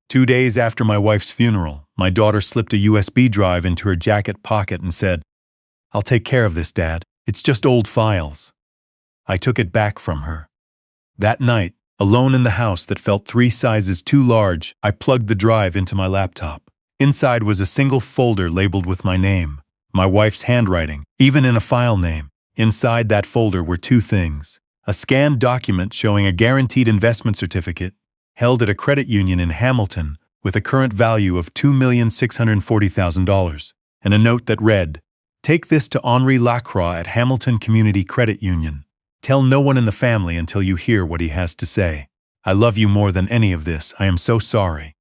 2 days after my wife's funeral, my daughter slipped a USB drive into her jacket pocket and said, "I'll take care of this, Dad. It's just old files." I took it back from her. That night, alone in the house that felt 3 sizes too large, I plugged the drive into my laptop. Inside was a single folder labeled with my name, my wife's handwriting, even in a file name. Inside that folder were 2 things: a scanned document showing a guaranteed investment certificate held at a credit union in Hamilton with a current value of $2,640,000, and a note that read, "Take this to Henri Lacroix at Hamilton Community Credit Union. Tell no one in the family until you hear what he has to say. I love you more than any of this. I am so sorry."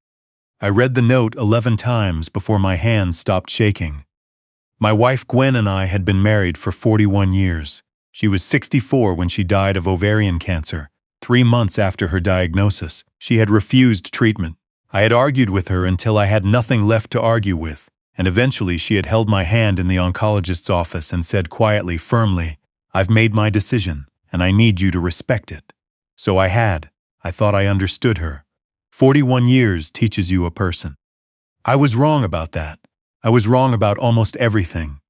I read the note 11 times before my hands stopped shaking. My wife Gwen and I had been married for 41 years. She was 64 when she died of ovarian cancer. 3 months after her diagnosis, she had refused treatment. I had argued with her until I had nothing left to argue with, and eventually she had held my hand in the oncologist's office and said quietly, firmly, "I've made my decision, and I need you to respect it." So I had. I thought I understood her. 41 years teaches you a person. I was wrong about that. I was wrong about almost everything.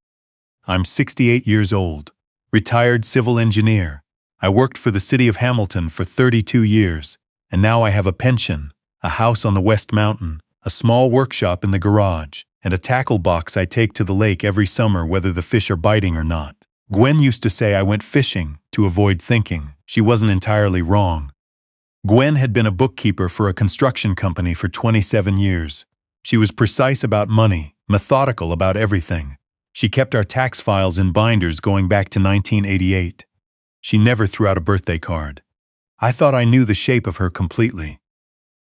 I'm 68 years old, retired civil engineer. I worked for the city of Hamilton for 32 years, and now I have a pension, a house on the West Mountain, a small workshop in the garage, and a tackle box I take to the lake every summer whether the fish are biting or not. Gwen used to say I went fishing to avoid thinking. She wasn't entirely wrong. Gwen had been a bookkeeper for a construction company for 27 years. She was precise about money, methodical about everything. She kept our tax files in binders going back to 1988. She never threw out a birthday card. I thought I knew the shape of her completely.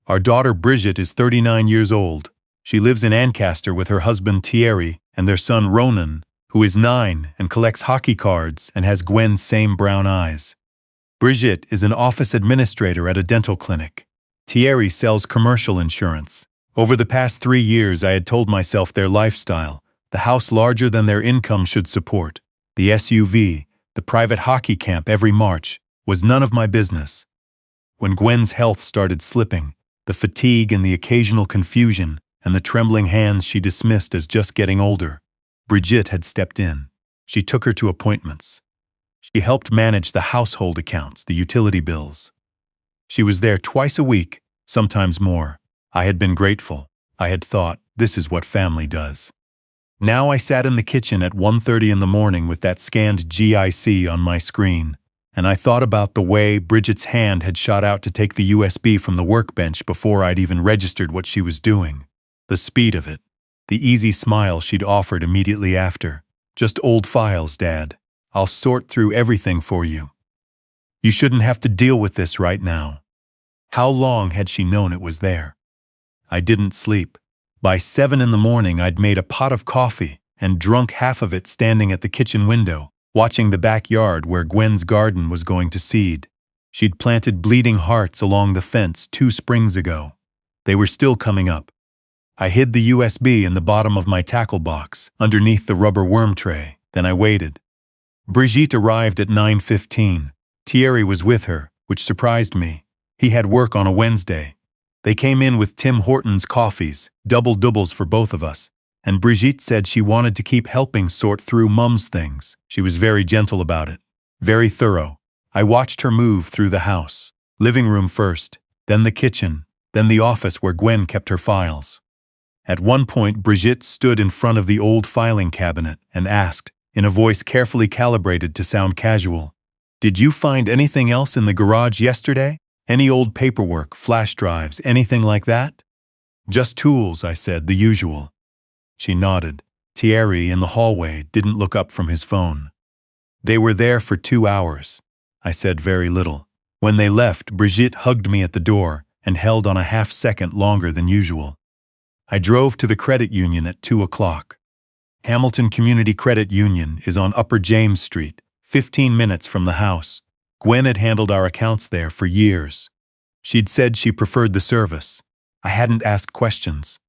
Our daughter Bridget is 39 years old. She lives in Ancaster with her husband Thierry and their son Ronan, who is 9 and collects hockey cards and has Gwen's same brown eyes. Bridget is an office administrator at a dental clinic. Thierry sells commercial insurance. Over the past 3 years I had told myself their lifestyle, the house larger than their income should support, the SUV, the private hockey camp every March, was none of my business. When Gwen's health started slipping, the fatigue and the occasional confusion and the trembling hands she dismissed as just getting older, Bridget had stepped in. She took her to appointments. She helped manage the household accounts, the utility bills. She was there twice a week, sometimes more. I had been grateful. I had thought, this is what family does. Now I sat in the kitchen at 1:30 in the morning with that scanned GIC on my screen, and I thought about the way Bridget's hand had shot out to take the USB from the workbench before I'd even registered what she was doing. The speed of it. The easy smile she'd offered immediately after. "Just old files, Dad. I'll sort through everything for you. You shouldn't have to deal with this right now." How long had she known it was there? I didn't sleep. By 7 in the morning I'd made a pot of coffee and drunk half of it standing at the kitchen window, watching the backyard where Gwen's garden was going to seed. She'd planted bleeding hearts along the fence 2 springs ago. They were still coming up. I hid the USB in the bottom of my tackle box, underneath the rubber worm tray. Then I waited. Brigitte arrived at 9:15. Thierry was with her, which surprised me. He had work on a Wednesday. They came in with Tim Hortons coffees, double doubles for both of us, and Brigitte said she wanted to keep helping sort through Mum's things. She was very gentle about it, very thorough. I watched her move through the house. Living room first, then the kitchen, then the office where Gwen kept her files. At one point, Brigitte stood in front of the old filing cabinet and asked, in a voice carefully calibrated to sound casual, "Did you find anything else in the garage yesterday? Any old paperwork, flash drives, anything like that?" "Just tools," I said, "the usual." She nodded. Thierry, in the hallway, didn't look up from his phone. "They were there for 2 hours. I said very little. When they left, Brigitte hugged me at the door and held on a half-second longer than usual. I drove to the credit union at 2 o'clock. Hamilton Community Credit Union is on Upper James Street, 15 minutes from the house. Gwen had handled our accounts there for years. She'd said she preferred the service. I hadn't asked questions.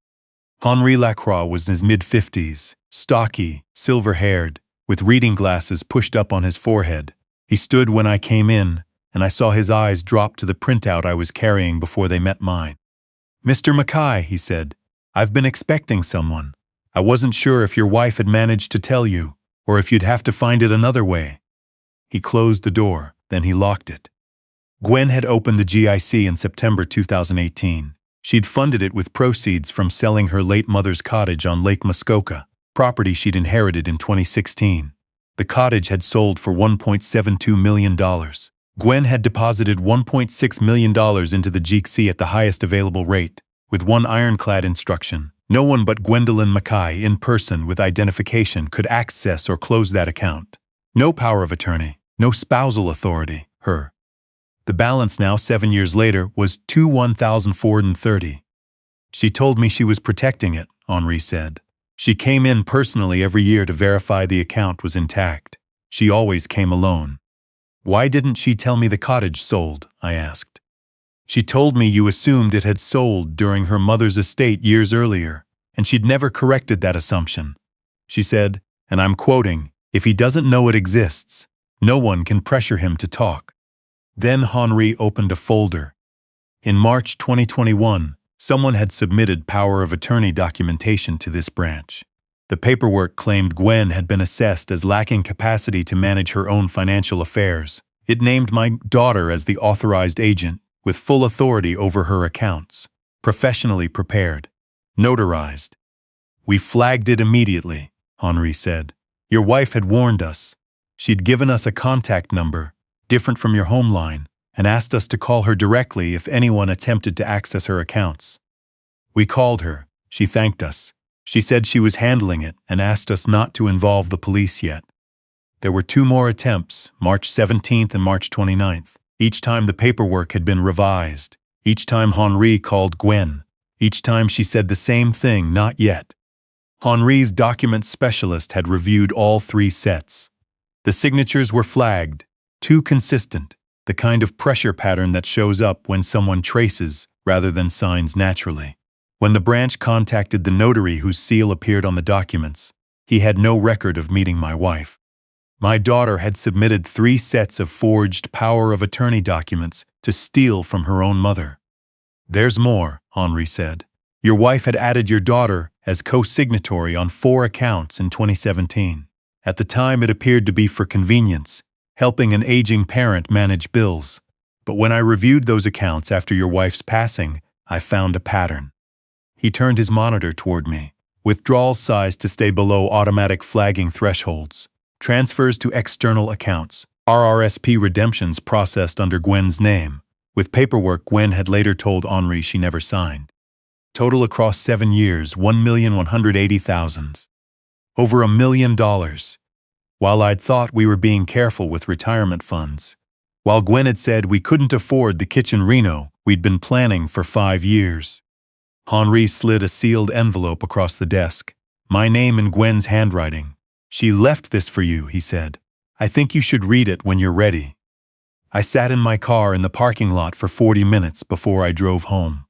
Henri Lacroix was in his mid-50s, stocky, silver-haired, with reading glasses pushed up on his forehead. He stood when I came in, and I saw his eyes drop to the printout I was carrying before they met mine. Mr. Mackay, he said, I've been expecting someone. I wasn't sure if your wife had managed to tell you, or if you'd have to find it another way. He closed the door, then he locked it. Gwen had opened the GIC in September 2018. She'd funded it with proceeds from selling her late mother's cottage on Lake Muskoka, property she'd inherited in 2016. The cottage had sold for $1.72 million. Gwen had deposited $1.6 million into the GIC at the highest available rate, with one ironclad instruction. No one but Gwendolyn Mackay in person with identification could access or close that account. No power of attorney, no spousal authority, her. The balance now, 7 years later, was $21,430. She told me she was protecting it, Henri said. She came in personally every year to verify the account was intact. She always came alone. Why didn't she tell me the cottage sold? I asked. She told me you assumed it had sold during her mother's estate years earlier, and she'd never corrected that assumption. She said, and I'm quoting, if he doesn't know it exists, no one can pressure him to talk. Then Henri opened a folder. In March 2021, someone had submitted power of attorney documentation to this branch. The paperwork claimed Gwen had been assessed as lacking capacity to manage her own financial affairs. It named my daughter as the authorized agent, with full authority over her accounts. Professionally prepared. Notarized. We flagged it immediately, Henri said. Your wife had warned us. She'd given us a contact number, different from your home line, and asked us to call her directly if anyone attempted to access her accounts. We called her. She thanked us. She said she was handling it and asked us not to involve the police yet. There were 2 more attempts, March 17th and March 29th. Each time the paperwork had been revised. Each time Henri called Gwen. Each time she said the same thing, not yet. Henri's document specialist had reviewed all 3 sets. The signatures were flagged, too consistent, the kind of pressure pattern that shows up when someone traces rather than signs naturally. When the branch contacted the notary whose seal appeared on the documents, he had no record of meeting my wife. My daughter had submitted 3 sets of forged power of attorney documents to steal from her own mother. There's more, Henri said. Your wife had added your daughter as co-signatory on 4 accounts in 2017. At the time, it appeared to be for convenience, helping an aging parent manage bills. But when I reviewed those accounts after your wife's passing, I found a pattern. He turned his monitor toward me. Withdrawals sized to stay below automatic flagging thresholds. Transfers to external accounts. RRSP redemptions processed under Gwen's name, with paperwork Gwen had later told Henri she never signed. Total across 7 years, $1,180,000. Over $1 million. While I'd thought we were being careful with retirement funds. While Gwen had said we couldn't afford the kitchen reno we'd been planning for 5 years. Henri slid a sealed envelope across the desk. My name in Gwen's handwriting. She left this for you, he said. I think you should read it when you're ready. I sat in my car in the parking lot for 40 minutes before I drove home.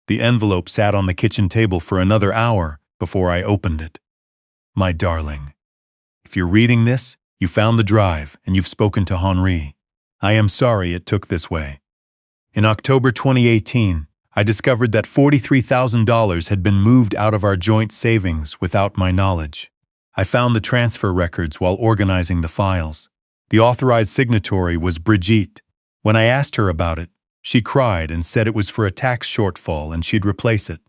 The envelope sat on the kitchen table for another hour before I opened it. My darling. If you're reading this, you found the drive and you've spoken to Henri. I am sorry it took this way. In October 2018, I discovered that $43,000 had been moved out of our joint savings without my knowledge. I found the transfer records while organizing the files. The authorized signatory was Brigitte. When I asked her about it, she cried and said it was for a tax shortfall and she'd replace it.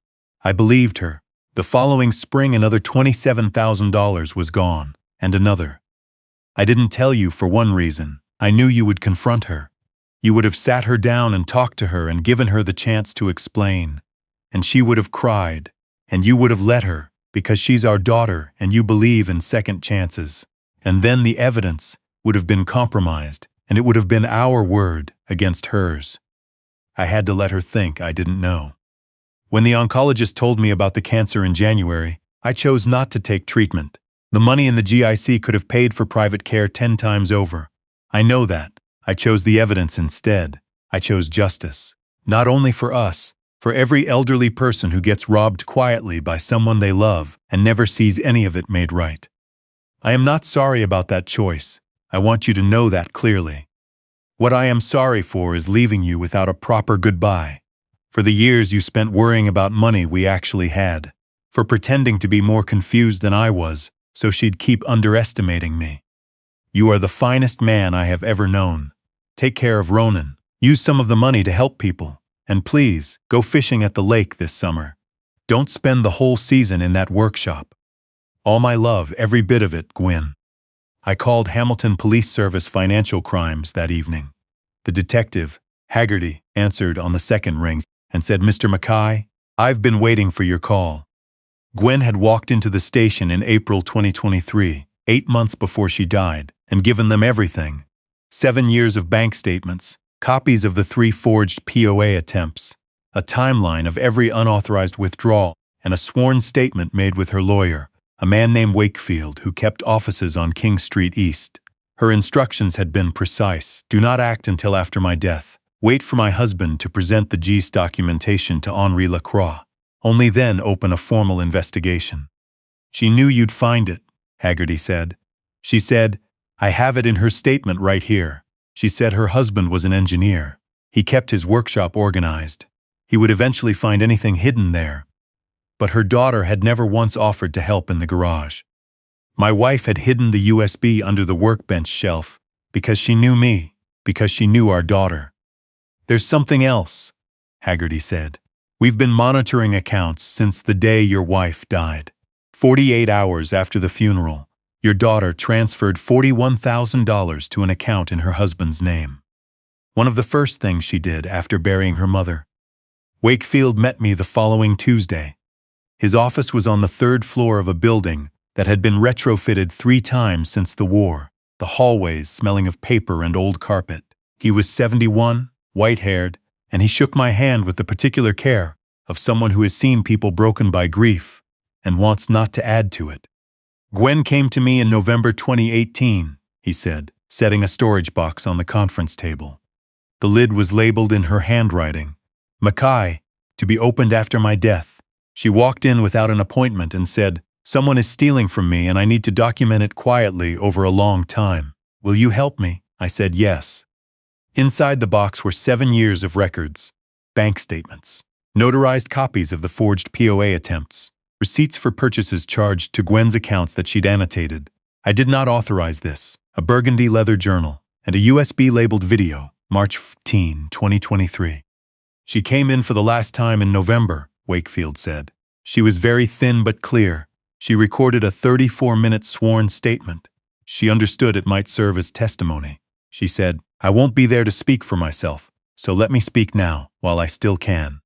I believed her. The following spring, another $27,000 was gone, and another. I didn't tell you for one reason. I knew you would confront her. You would have sat her down and talked to her and given her the chance to explain. And she would have cried, and you would have let her, because she's our daughter and you believe in second chances. And then the evidence would have been compromised, and it would have been our word against hers. I had to let her think I didn't know. When the oncologist told me about the cancer in January, I chose not to take treatment. The money in the GIC could have paid for private care 10 times over. I know that. I chose the evidence instead. I chose justice. Not only for us, for every elderly person who gets robbed quietly by someone they love and never sees any of it made right. I am not sorry about that choice. I want you to know that clearly. What I am sorry for is leaving you without a proper goodbye. For the years you spent worrying about money we actually had. For pretending to be more confused than I was, so she'd keep underestimating me. You are the finest man I have ever known. Take care of Ronan. Use some of the money to help people. And please, go fishing at the lake this summer. Don't spend the whole season in that workshop. All my love, every bit of it, Gwen. I called Hamilton Police Service Financial Crimes that evening. The detective, Haggerty, answered on the second ring and said, Mr. Mackay, I've been waiting for your call. Gwen had walked into the station in April 2023, 8 months before she died, and given them everything. 7 years of bank statements, copies of the 3 forged POA attempts, a timeline of every unauthorized withdrawal, and a sworn statement made with her lawyer, a man named Wakefield who kept offices on King Street East. Her instructions had been precise. Do not act until after my death. Wait for my husband to present the GIS documentation to Henri Lacroix. Only then open a formal investigation. She knew you'd find it, Haggerty said. She said, I have it in her statement right here. She said her husband was an engineer. He kept his workshop organized. He would eventually find anything hidden there. But her daughter had never once offered to help in the garage. My wife had hidden the USB under the workbench shelf because she knew me, because she knew our daughter. There's something else, Haggerty said. We've been monitoring accounts since the day your wife died. 48 hours after the funeral, your daughter transferred $41,000 to an account in her husband's name. One of the first things she did after burying her mother. Wakefield met me the following Tuesday. His office was on the 3rd floor of a building that had been retrofitted 3 times since the war, the hallways smelling of paper and old carpet. He was 71, white-haired, and he shook my hand with the particular care of someone who has seen people broken by grief and wants not to add to it. Gwen came to me in November 2018, he said, setting a storage box on the conference table. The lid was labeled in her handwriting, Mackay, to be opened after my death. She walked in without an appointment and said, someone is stealing from me and I need to document it quietly over a long time. Will you help me? I said yes. Inside the box were 7 years of records, bank statements, notarized copies of the forged POA attempts, receipts for purchases charged to Gwen's accounts that she'd annotated. I did not authorize this, a burgundy leather journal, and a USB-labeled video, March 15, 2023. She came in for the last time in November, Wakefield said. She was very thin but clear. She recorded a 34-minute sworn statement. She understood it might serve as testimony. She said, I won't be there to speak for myself, so let me speak now, while I still can.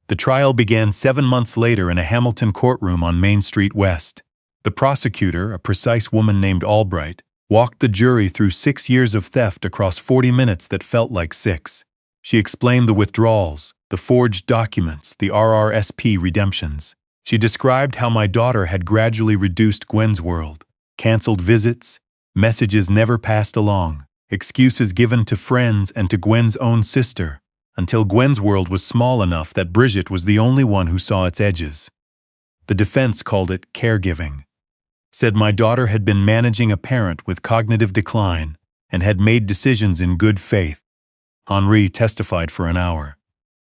The trial began 7 months later in a Hamilton courtroom on Main Street West. The prosecutor, a precise woman named Albright, walked the jury through 6 years of theft across 40 minutes that felt like 6. She explained the withdrawals, the forged documents, the RRSP redemptions. She described how my daughter had gradually reduced Gwen's world, canceled visits, messages never passed along, excuses given to friends and to Gwen's own sister, until Gwen's world was small enough that Bridget was the only one who saw its edges. The defense called it caregiving. Said my daughter had been managing a parent with cognitive decline and had made decisions in good faith. Henri testified for an hour.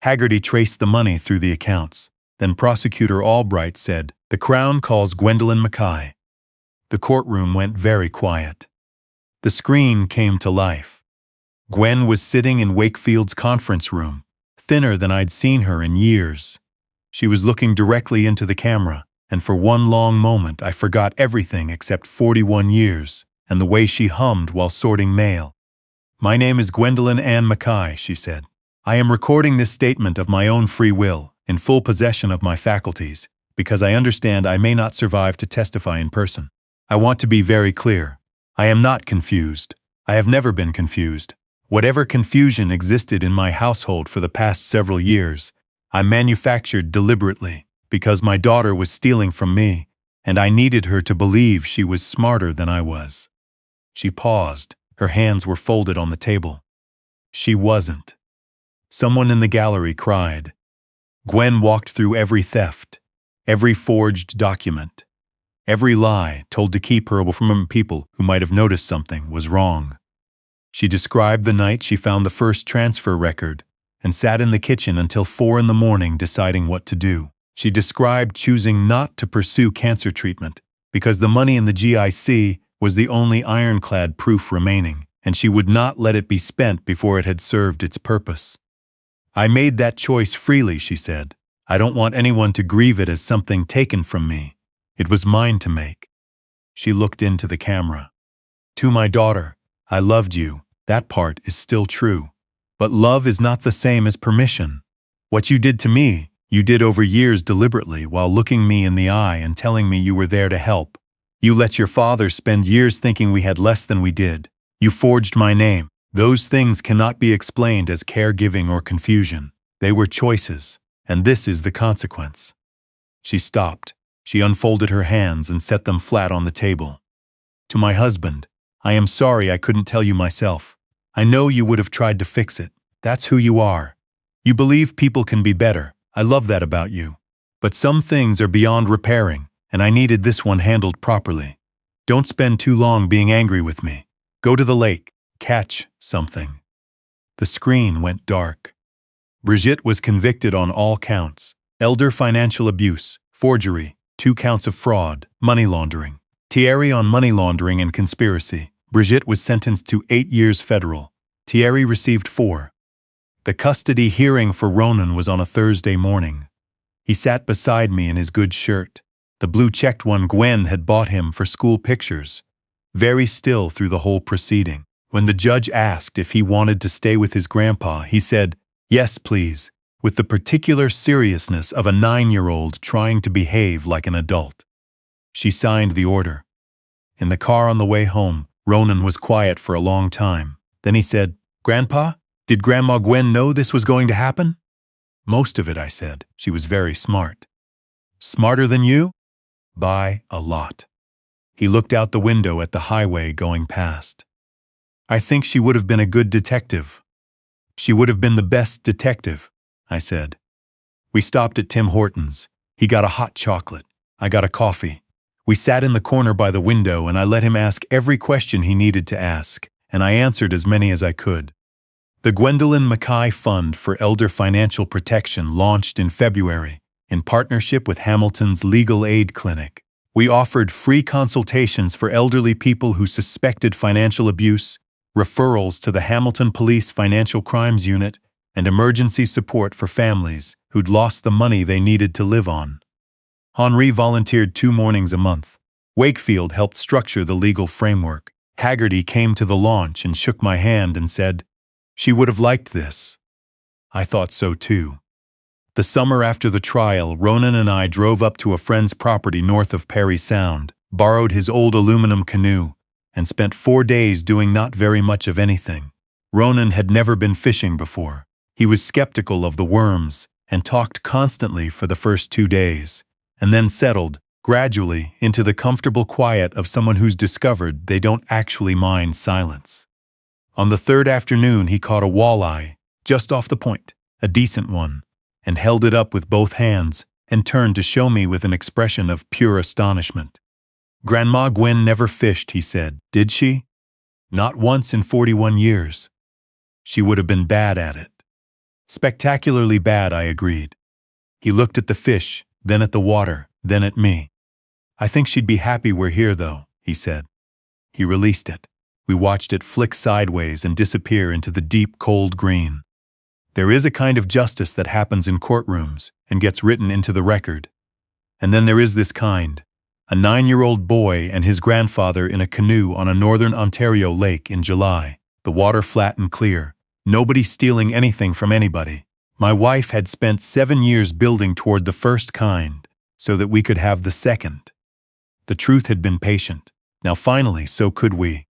Haggerty traced the money through the accounts. Then Prosecutor Albright said, the Crown calls Gwendolyn Mackay. The courtroom went very quiet. The screen came to life. Gwen was sitting in Wakefield's conference room, thinner than I'd seen her in years. She was looking directly into the camera, and for one long moment I forgot everything except 41 years and the way she hummed while sorting mail. My name is Gwendolyn Ann Mackay, she said. I am recording this statement of my own free will, in full possession of my faculties, because I understand I may not survive to testify in person. I want to be very clear. I am not confused. I have never been confused. Whatever confusion existed in my household for the past several years, I manufactured deliberately, because my daughter was stealing from me, and I needed her to believe she was smarter than I was. She paused. Her hands were folded on the table. She wasn't. Someone in the gallery cried. Gwen walked through every theft, every forged document. Every lie told to keep her away from people who might have noticed something was wrong. She described the night she found the first transfer record and sat in the kitchen until 4 in the morning deciding what to do. She described choosing not to pursue cancer treatment because the money in the GIC was the only ironclad proof remaining, and she would not let it be spent before it had served its purpose. I made that choice freely, she said. I don't want anyone to grieve it as something taken from me. It was mine to make. She looked into the camera. To my daughter, I loved you. That part is still true. But love is not the same as permission. What you did to me, you did over years deliberately while looking me in the eye and telling me you were there to help. You let your father spend years thinking we had less than we did. You forged my name. Those things cannot be explained as caregiving or confusion. They were choices, and this is the consequence. She stopped. She unfolded her hands and set them flat on the table. To my husband, I am sorry I couldn't tell you myself. I know you would have tried to fix it. That's who you are. You believe people can be better. I love that about you. But some things are beyond repairing, and I needed this one handled properly. Don't spend too long being angry with me. Go to the lake. Catch something. The screen went dark. Brigitte was convicted on all counts: elder financial abuse, forgery, 2 counts of fraud, money laundering. Thierry on money laundering and conspiracy. Brigitte was sentenced to 8 years federal. Thierry received 4. The custody hearing for Ronan was on a Thursday morning. He sat beside me in his good shirt, the blue-checked one Gwen had bought him for school pictures, very still through the whole proceeding. When the judge asked if he wanted to stay with his grandpa, he said, "Yes, please," with the particular seriousness of a 9-year-old trying to behave like an adult. She signed the order. In the car on the way home, Ronan was quiet for a long time. Then he said, "Grandpa, did Grandma Gwen know this was going to happen?" "Most of it," I said. "She was very smart." "Smarter than you?" "By a lot." He looked out the window at the highway going past. "I think she would have been a good detective." "She would have been the best detective," I said. We stopped at Tim Hortons. He got a hot chocolate. I got a coffee. We sat in the corner by the window, and I let him ask every question he needed to ask, and I answered as many as I could. The Gwendolyn Mackay Fund for Elder Financial Protection launched in February in partnership with Hamilton's Legal Aid Clinic. We offered free consultations for elderly people who suspected financial abuse, referrals to the Hamilton Police Financial Crimes Unit, and emergency support for families who'd lost the money they needed to live on. Henri volunteered 2 mornings a month. Wakefield helped structure the legal framework. Haggerty came to the launch and shook my hand and said, "She would have liked this." I thought so too. The summer after the trial, Ronan and I drove up to a friend's property north of Parry Sound, borrowed his old aluminum canoe, and spent 4 days doing not very much of anything. Ronan had never been fishing before. He was skeptical of the worms and talked constantly for the first 2 days, and then settled, gradually, into the comfortable quiet of someone who's discovered they don't actually mind silence. On the 3rd afternoon, he caught a walleye, just off the point, a decent one, and held it up with both hands and turned to show me with an expression of pure astonishment. "Grandma Gwen never fished," he said. "Did she?" "Not once in 41 years. She would have been bad at it." "Spectacularly bad," I agreed. He looked at the fish, then at the water, then at me. "I think she'd be happy we're here, though," he said. He released it. We watched it flick sideways and disappear into the deep, cold green. There is a kind of justice that happens in courtrooms and gets written into the record. And then there is this kind. A 9-year-old boy and his grandfather in a canoe on a northern Ontario lake in July. The water flat and clear. Nobody stealing anything from anybody. My wife had spent 7 years building toward the first kind, so that we could have the second. The truth had been patient. Now finally, so could we.